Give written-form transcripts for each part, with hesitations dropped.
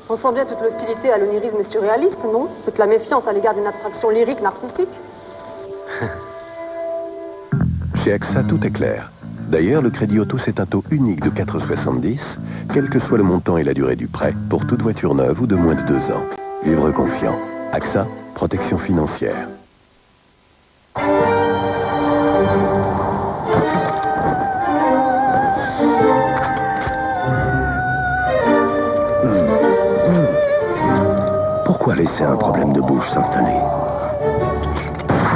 On sent bien toute l'hostilité à l'onirisme surréaliste, non? Toute la méfiance à l'égard d'une abstraction lyrique narcissique. Chez AXA, tout est clair. D'ailleurs, le crédit auto, c'est un taux unique de 4,70, quel que soit le montant et la durée du prêt, pour toute voiture neuve ou de moins de 2 ans. Vivre confiant. AXA, protection financière. Pourquoi laisser un problème de bouche s'installer?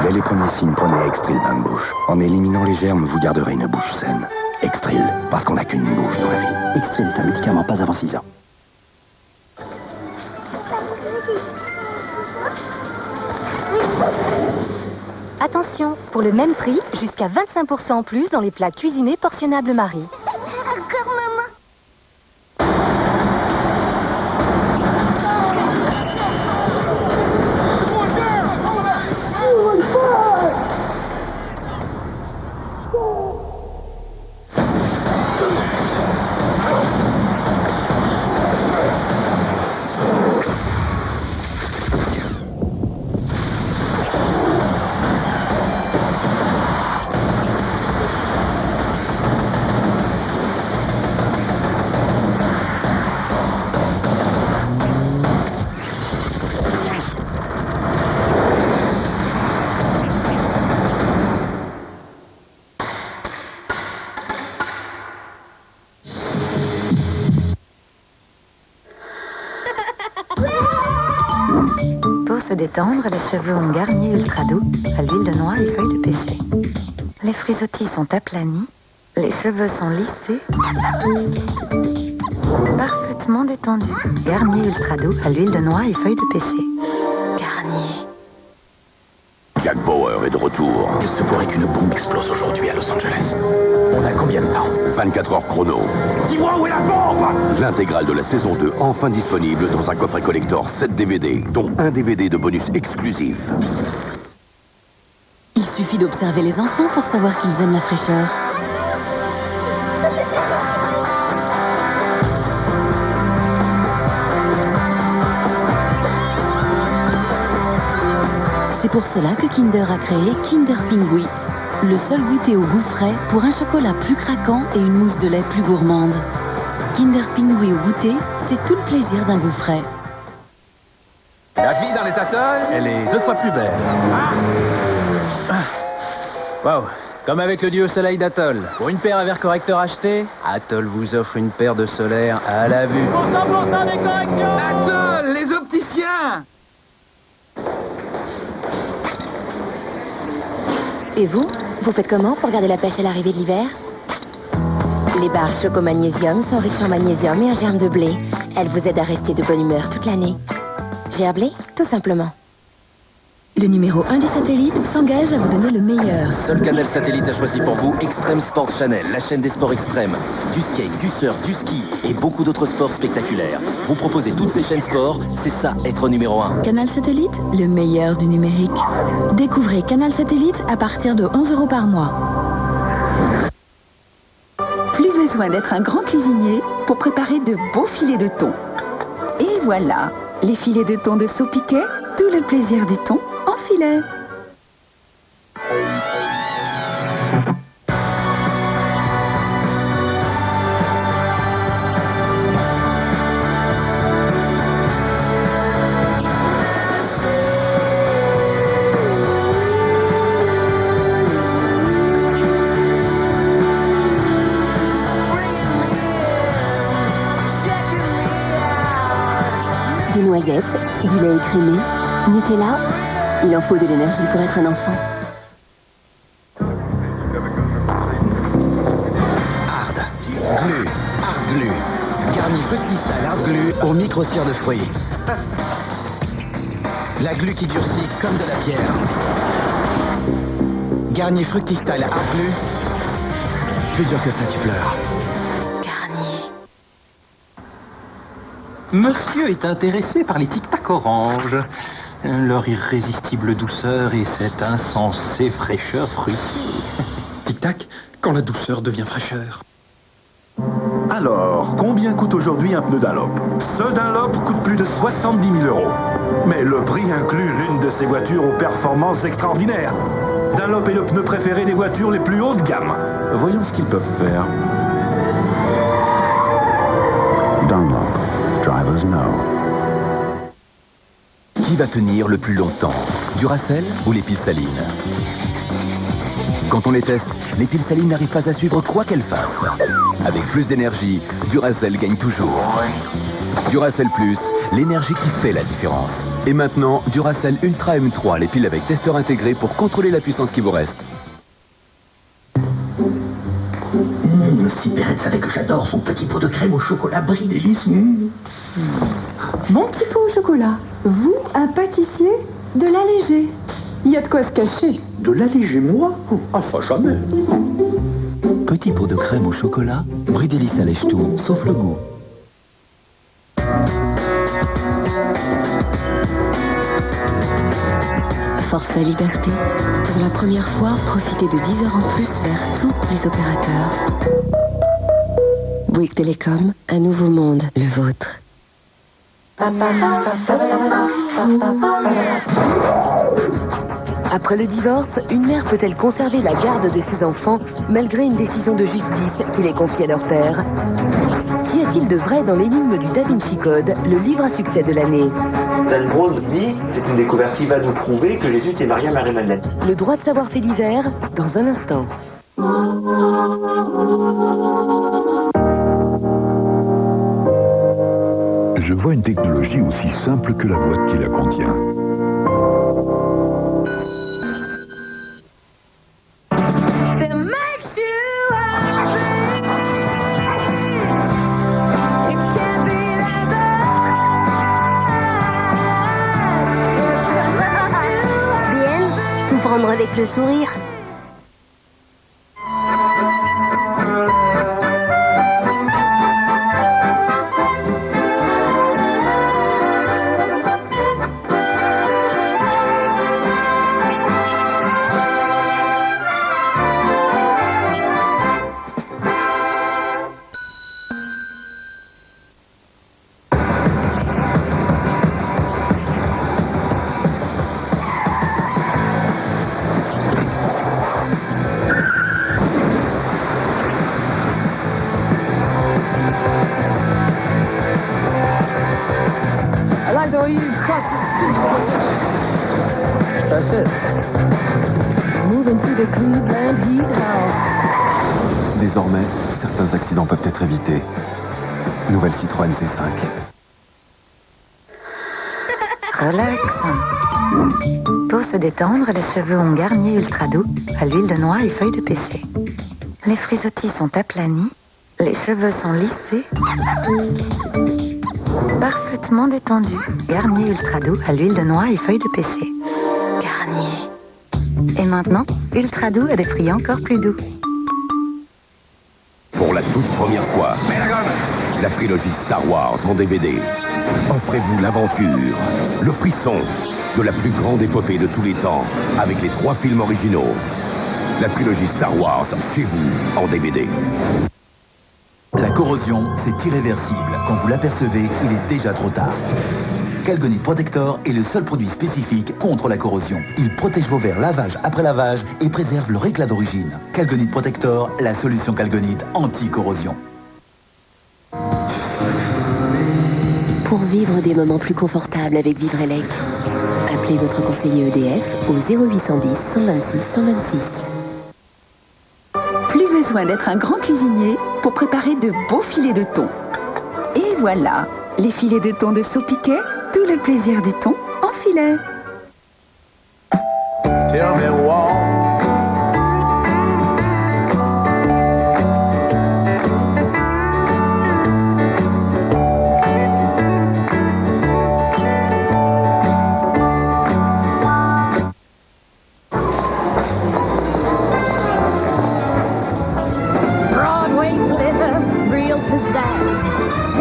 Dès les premiers signes, prenez Extril bain de bouche. En éliminant les germes, vous garderez une bouche saine. Extril, parce qu'on n'a qu'une bouche dans la vie. Extril est un médicament pas avant 6 ans. Attention, pour le même prix, jusqu'à 25% en plus dans les plats cuisinés portionnables Marie. Encore maman. Pour se détendre, les cheveux ont Garnier Ultra Doux à l'huile de noix et feuilles de pêcher. Les frisottis sont aplanis, les cheveux sont lissés, parfaitement détendus. Garnier Ultra Doux à l'huile de noix et feuilles de pêcher. Garnier. Jack Bauer est de retour. Il se pourrait qu'une bombe explose aujourd'hui à Los Angeles. On a combien de temps? 24 heures chrono. Dis-moi où est la bombe! L'intégrale de la saison 2 enfin disponible dans un coffret collector 7 DVD, dont un DVD de bonus exclusif. Il suffit d'observer les enfants pour savoir qu'ils aiment la fraîcheur. C'est pour cela que Kinder a créé Kinder Pingui, le seul goûter au goût frais pour un chocolat plus craquant et une mousse de lait plus gourmande. Kinder Pingui au goûter, c'est tout le plaisir d'un goût frais. La vie dans les atolls, elle est 2 fois plus belle. Waouh, comme avec le dieu soleil d'Atoll. Pour une paire à verre correcteur achetée, Atoll vous offre une paire de solaire à la vue. 100% des corrections! Atoll, les opticiens! Et vous faites comment pour garder la pêche à l'arrivée de l'hiver? Les barres Choco Magnésium sont riches en magnésium et un germe de blé. Elles vous aident à rester de bonne humeur toute l'année. Gerblé, tout simplement. Le numéro 1 du satellite s'engage à vous donner le meilleur. Seul canal satellite a choisi pour vous Extreme Sports Channel, la chaîne des sports extrêmes. Du skate, du surf, du ski et beaucoup d'autres sports spectaculaires. Vous proposez toutes ces chaînes sports, c'est ça être numéro 1. Canal Satellite, le meilleur du numérique. Découvrez Canal Satellite à partir de 11 € par mois. Plus besoin d'être un grand cuisinier pour préparer de beaux filets de thon. Et voilà, les filets de thon de Saupiquet, tout le plaisir du thon en filet. Des noisettes, du lait écrémé, Nutella. Il en faut de l'énergie pour être un enfant. Hard Glu. Garni petit Hard Glu au micro-cire de foyer. La glu qui durcit comme de la pierre. Garni Fructistyle Hard Glu. Plus dur que ça, tu pleures. Garnier. Monsieur est intéressé par les tic-tac orange. Leur irrésistible douceur et cette insensée fraîcheur fruitée. Tic-tac, quand la douceur devient fraîcheur. Alors, combien coûte aujourd'hui un pneu Dunlop? Ce Dunlop coûte plus de 70 000 euros. Mais le prix inclut l'une de ces voitures aux performances extraordinaires. Dunlop est le pneu préféré des voitures les plus haut de gamme. Voyons ce qu'ils peuvent faire. Dunlop. Drivers know. Qui va tenir le plus longtemps? Duracell ou les piles salines? Quand on les teste, les piles salines n'arrivent pas à suivre quoi qu'elles fassent. Avec plus d'énergie, Duracell gagne toujours. Duracell Plus, l'énergie qui fait la différence. Et maintenant, Duracell Ultra M3, les piles avec testeur intégré pour contrôler la puissance qui vous reste. Si Perrette savait que j'adore son petit pot de crème au chocolat Brie Délice. Mon petit pot au chocolat. Vous, un pâtissier, de l'allégé. Il y a de quoi se cacher. De l'alléger, moi? Enfin, jamais. Petit pot de crème au chocolat, Brie Délice allège tout, sauf le goût. Forfait Liberté. Pour la première fois, profitez de 10 heures en plus vers tous les opérateurs. Bouygues Télécom, un nouveau monde, le vôtre. Après le divorce, une mère peut-elle conserver la garde de ses enfants malgré une décision de justice qui les confie à leur père? Qu'y a-t-il de vrai dans l'énigme du Da Vinci Code, le livre à succès de l'année? Dan Brown dit, c'est une découverte qui va nous prouver que Jésus est Marie à Marie-Madeleine. Le droit de savoir fait divers, dans un instant. Je vois une technologie aussi simple que la boîte qui la contient. Prendre avec le sourire. Désormais, certains accidents peuvent être évités. Nouvelle Citroën C5. Relax. Pour se détendre, les cheveux ont Garnier Ultra Doux à l'huile de noix et feuilles de pêcher. Les frisottis sont aplanis, les cheveux sont lissés, parfaitement détendus. Garnier Ultra Doux à l'huile de noix et feuilles de pêcher. Garnier. Et maintenant, Ultra Doux a des prix encore plus doux. Pour la toute première fois, la trilogie Star Wars en DVD. Offrez-vous l'aventure, le frisson de la plus grande épopée de tous les temps, avec les 3 films originaux. La trilogie Star Wars chez vous en DVD. La corrosion, c'est irréversible. Quand vous l'apercevez, il est déjà trop tard. Calgonite Protector est le seul produit spécifique contre la corrosion. Il protège vos verres lavage après lavage et préserve leur éclat d'origine. Calgonite Protector, la solution Calgonite anti-corrosion. Pour vivre des moments plus confortables avec Vivrelec, appelez votre conseiller EDF au 0810 126 126. Plus besoin d'être un grand cuisinier pour préparer de beaux filets de thon. Et voilà, les filets de thon de Saupiquet, tout le plaisir du thon en filet. Tell me why.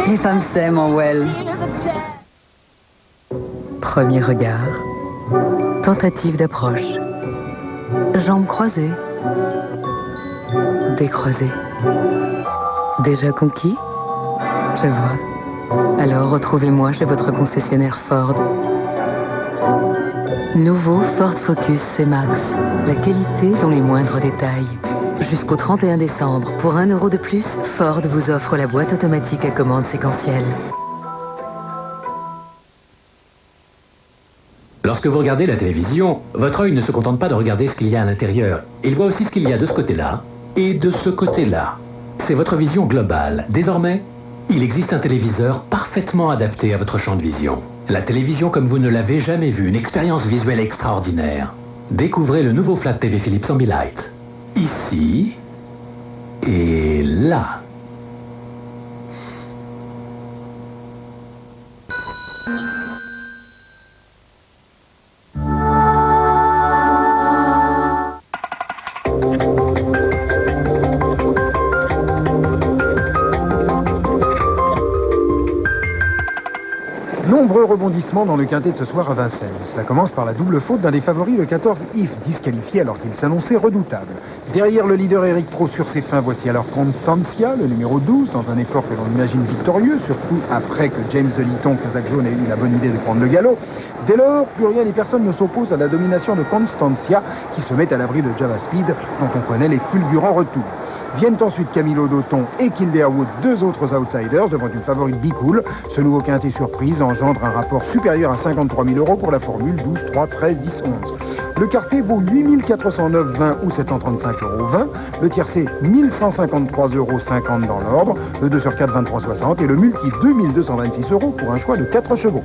Les femmes s'aiment en Well. Premier regard. Tentative d'approche. Jambes croisées. Décroisées. Déjà conquis ? Je vois. Alors retrouvez-moi chez votre concessionnaire Ford. Nouveau Ford Focus C-Max. La qualité dans les moindres détails. Jusqu'au 31 décembre, pour 1 € de plus, Ford vous offre la boîte automatique à commande séquentielle. Lorsque vous regardez la télévision, votre œil ne se contente pas de regarder ce qu'il y a à l'intérieur. Il voit aussi ce qu'il y a de ce côté-là et de ce côté-là. C'est votre vision globale. Désormais, il existe un téléviseur parfaitement adapté à votre champ de vision. La télévision comme vous ne l'avez jamais vue, une expérience visuelle extraordinaire. Découvrez le nouveau Flat TV Philips Ambilight. Ici et là. Nombreux rebondissements dans le quintet de ce soir à Vincennes. Ça commence par la double faute d'un des favoris, le 14 If, disqualifié alors qu'il s'annonçait redoutable. Derrière le leader Eric Pro sur ses fins, voici alors Constancia, le numéro 12, dans un effort que l'on imagine victorieux, surtout après que James de Litton, Kazakh Jaune, ait eu la bonne idée de prendre le galop. Dès lors, plus rien ni personne ne s'oppose à la domination de Constancia, qui se met à l'abri de Java Speed, dont on connaît les fulgurants retours. Viennent ensuite Camilo Dauton et Kilderwood, deux autres outsiders, devant une favorite Be Cool. Ce nouveau quintet surprise engendre un rapport supérieur à 53 000 € pour la formule 12, 3, 13, 10, 11. Le quartet vaut 8 409,20 ou 735,20 €. Le tiercé, 1 153,50 € dans l'ordre. Le 2 sur 4, 23,60 € et le multi, 2 226 € pour un choix de 4 chevaux.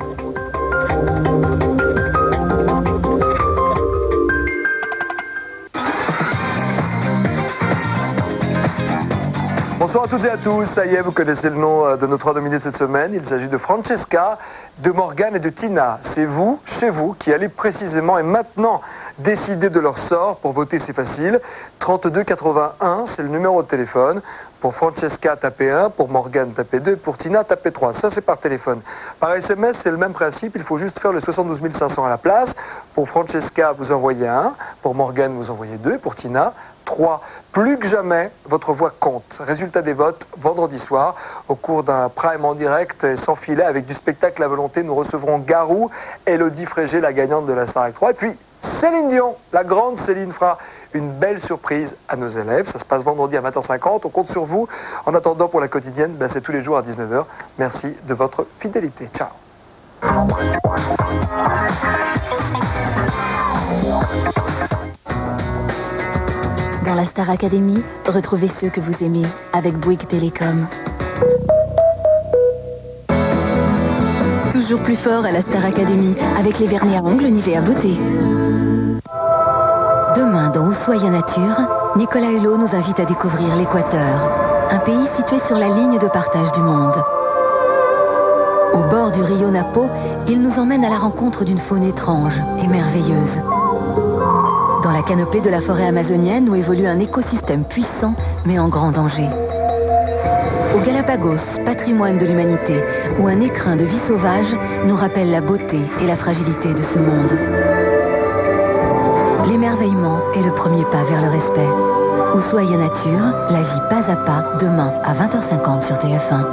Bonsoir à toutes et à tous, ça y est, vous connaissez le nom de nos trois dominés de cette semaine. Il s'agit de Francesca, de Morgane et de Tina. C'est vous, chez vous, qui allez précisément et maintenant décider de leur sort. Pour voter, c'est facile. 3281, c'est le numéro de téléphone. Pour Francesca, tapez 1. Pour Morgane, tapez 2. Pour Tina, tapez 3. Ça, c'est par téléphone. Par SMS, c'est le même principe. Il faut juste faire le 72 500 à la place. Pour Francesca, vous envoyez 1. Pour Morgane, vous envoyez 2. Pour Tina, 3. Plus que jamais, votre voix compte. Résultat des votes, vendredi soir, au cours d'un prime en direct et sans filet avec du spectacle à volonté, nous recevrons Garou, Elodie Frégé, la gagnante de la Starac 3. Et puis, Céline Dion, la grande Céline, fera une belle surprise à nos élèves. Ça se passe vendredi à 20h50. On compte sur vous. En attendant, pour la quotidienne, c'est tous les jours à 19h. Merci de votre fidélité. Ciao. Dans la Star Academy, retrouvez ceux que vous aimez avec Bouygues Télécom. Toujours plus fort à la Star Academy avec les vernis à ongles Nivea Beauté. Demain, dans Ushuaïa Nature, Nicolas Hulot nous invite à découvrir l'Équateur, un pays situé sur la ligne de partage du monde. Au bord du Rio Napo, il nous emmène à la rencontre d'une faune étrange et merveilleuse. Dans la canopée de la forêt amazonienne où évolue un écosystème puissant mais en grand danger. Au Galapagos, patrimoine de l'humanité, où un écrin de vie sauvage nous rappelle la beauté et la fragilité de ce monde. L'émerveillement est le premier pas vers le respect. Ushuaïa Nature, la vie pas à pas, demain à 20h50 sur TF1.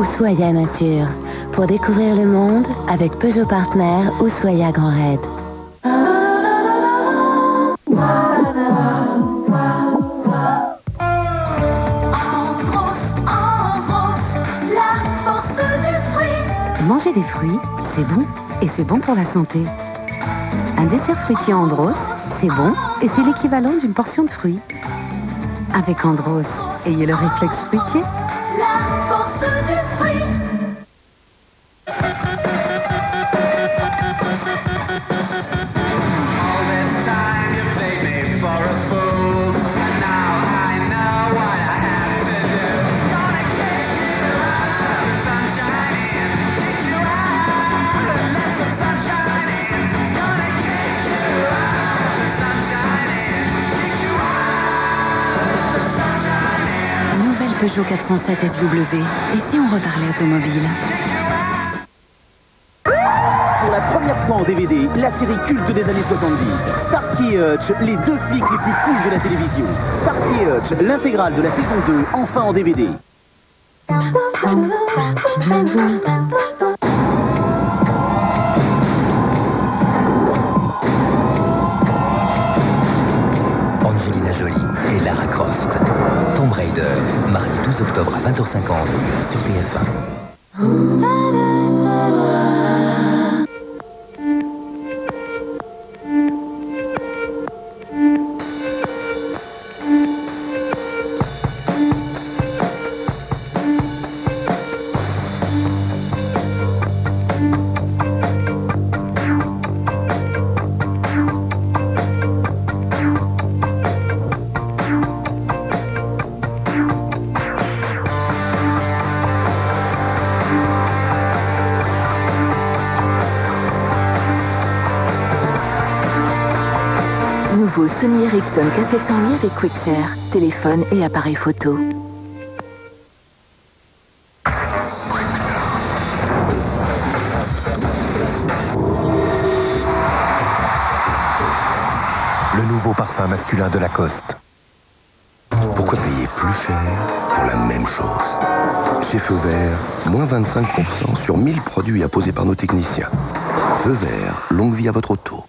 Ushuaïa Nature, pour découvrir le monde avec Peugeot Partner Ushuaïa Grand Raid. Manger des fruits, c'est bon et c'est bon pour la santé. Un dessert fruitier Andros, c'est bon et c'est l'équivalent d'une portion de fruits. Avec Andros, ayez le réflexe fruitier. La force du fruit. Peugeot 407 FW. Et si on reparlait automobile? la première fois en DVD la série culte des années 70. Starsky et Hutch, les deux flics les plus cools de la télévision. Starsky et Hutch, l'intégrale de la saison 2, enfin en DVD. Angelina Jolie et Lara Croft. Tomb Raider, mardi 12 octobre à 20h50 sur TF1. Nouveau Sony Ericsson K700i avec QuickShare, téléphone et appareil photo. Le nouveau parfum masculin de Lacoste. Pourquoi payer plus cher pour la même chose? Chez Feu Vert, moins 25% sur 1000 produits apposés par nos techniciens. Feu Vert, longue vie à votre auto.